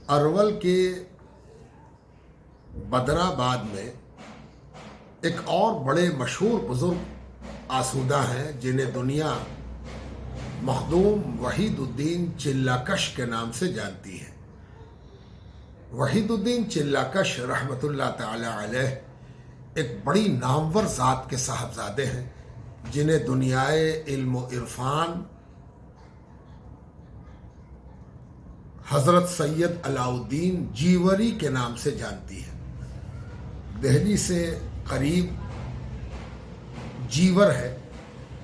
ارول کے بدرآباد میں ایک اور بڑے مشہور بزرگ آسودہ ہیں جنہیں دنیا مخدوم وحید الدین چلہ-کش کے نام سے جانتی ہے۔ وحید الدین چلہ-کش رحمۃ اللہ تعالی علیہ ایک بڑی نامور ذات کے صاحبزادے ہیں جنہیں دنیائے علم و عرفان حضرت سید علاء الدین جیوری کے نام سے جانتی ہے۔ دہلی سے قریب جیور ہے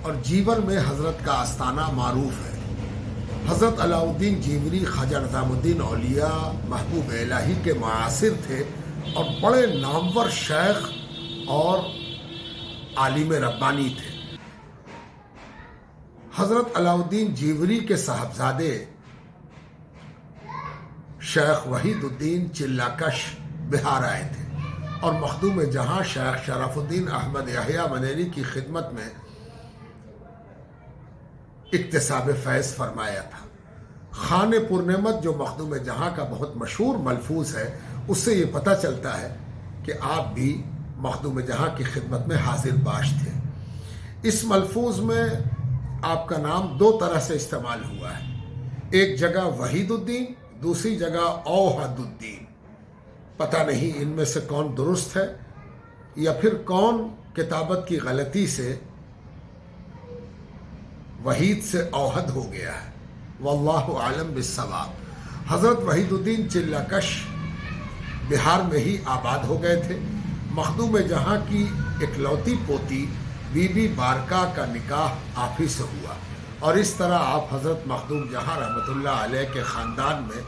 اور جیور میں حضرت کا آستانہ معروف ہے۔ حضرت علاء الدین جیوری خواجہ نظام الدین اولیاء محبوب الہی کے معاصر تھے اور بڑے نامور شیخ اور عالم ربانی تھے۔ حضرت علاء الدین جیوری کے صاحبزادے شیخ وحید الدین چلہ-کش بہار آئے تھے اور مخدوم جہاں شیخ شرف الدین احمد یحییٰ منیری کی خدمت میں اکتساب فیض فرمایا تھا۔ خان پرنعمت جو مخدوم جہاں کا بہت مشہور ملفوظ ہے، اس سے یہ پتہ چلتا ہے کہ آپ بھی مخدوم جہاں کی خدمت میں حاضر باش تھے۔ اس ملفوظ میں آپ کا نام دو طرح سے استعمال ہوا ہے، ایک جگہ وحید الدین، دوسری جگہ اوحد الدین۔ پتہ نہیں ان میں سے کون درست ہے یا پھر کون کتابت کی غلطی سے وحید سے اوحد ہو گیا ہے، واللہ عالم بالصواب۔ حضرت وحید الدین چلہ-کش بہار میں ہی آباد ہو گئے تھے۔ مخدوم جہاں کی اکلوتی پوتی بی بی بارکا کا نکاح آپ ہی سے ہوا اور اس طرح آپ حضرت مخدوم جہاں رحمۃ اللہ علیہ کے خاندان میں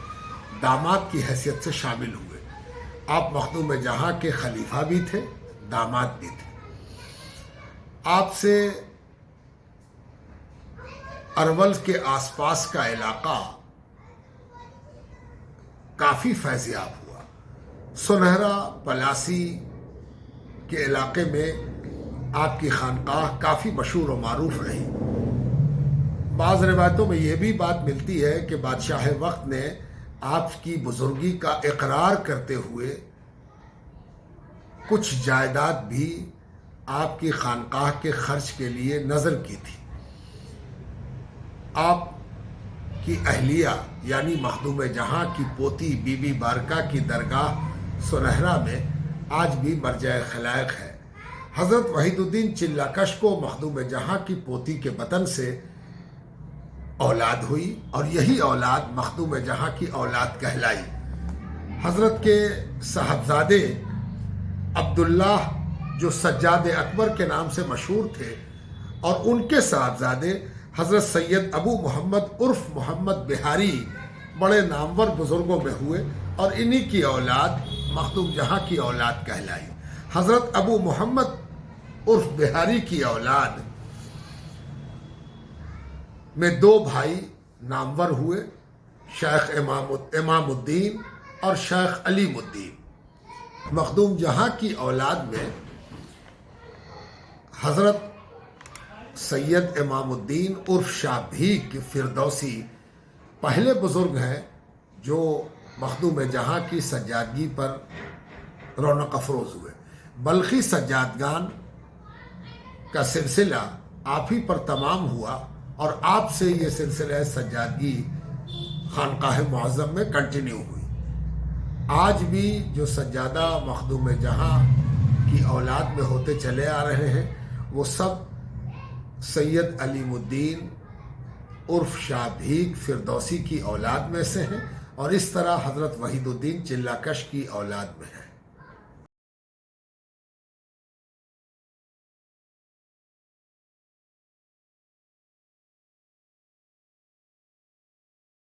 داماد کی حیثیت سے شامل ہوئے۔ آپ مخدوم جہاں کے خلیفہ بھی تھے، داماد بھی تھے۔ آپ سے ارول کے آس پاس کا علاقہ کافی فیضیاب ہوا۔ سنہرا پلاسی کے علاقے میں آپ کی خانقاہ کافی مشہور و معروف رہی۔ بعض روایتوں میں یہ بھی بات ملتی ہے کہ بادشاہ وقت نے آپ کی بزرگی کا اقرار کرتے ہوئے کچھ جائیداد بھی آپ کی خانقاہ کے خرچ کے لیے نظر کی تھی۔ آپ کی اہلیہ یعنی مخدوم جہاں کی پوتی بی بی بارکا کی درگاہ سنہرا میں آج بھی مرجع خلائق ہے۔ حضرت وحید الدین چلہ-کش کو مخدوم جہاں کی پوتی کے بطن سے اولاد ہوئی اور یہی اولاد مخدوم جہاں کی اولاد کہلائی۔ حضرت کے صاحبزادے عبداللہ جو سجاد اکبر کے نام سے مشہور تھے اور ان کے صاحبزادے حضرت سید ابو محمد عرف محمد بہاری بڑے نامور بزرگوں میں ہوئے اور انہی کی اولاد مخدوم جہاں کی اولاد کہلائی۔ حضرت ابو محمد عرف بہاری کی اولاد میں دو بھائی نامور ہوئے، شیخ امام الدین اور شیخ علیم الدین۔ مخدوم جہاں کی اولاد میں حضرت سید امام الدین عرف شاہ بھیک فردوسی پہلے بزرگ ہیں جو مخدوم جہاں کی سجادگی پر رونق افروز ہوئے۔ بلخی سجادگان کا سلسلہ آپ ہی پر تمام ہوا اور آپ سے یہ سلسلہ سجادگی خانقاہ معظم میں کنٹینیو ہوئی۔ آج بھی جو سجادہ مخدوم جہاں کی اولاد میں ہوتے چلے آ رہے ہیں وہ سب سید علیم الدین عرف شاہ بھیک فردوسی کی اولاد میں سے ہیں اور اس طرح حضرت وحید الدین چلہ-کش کی اولاد میں ہیں۔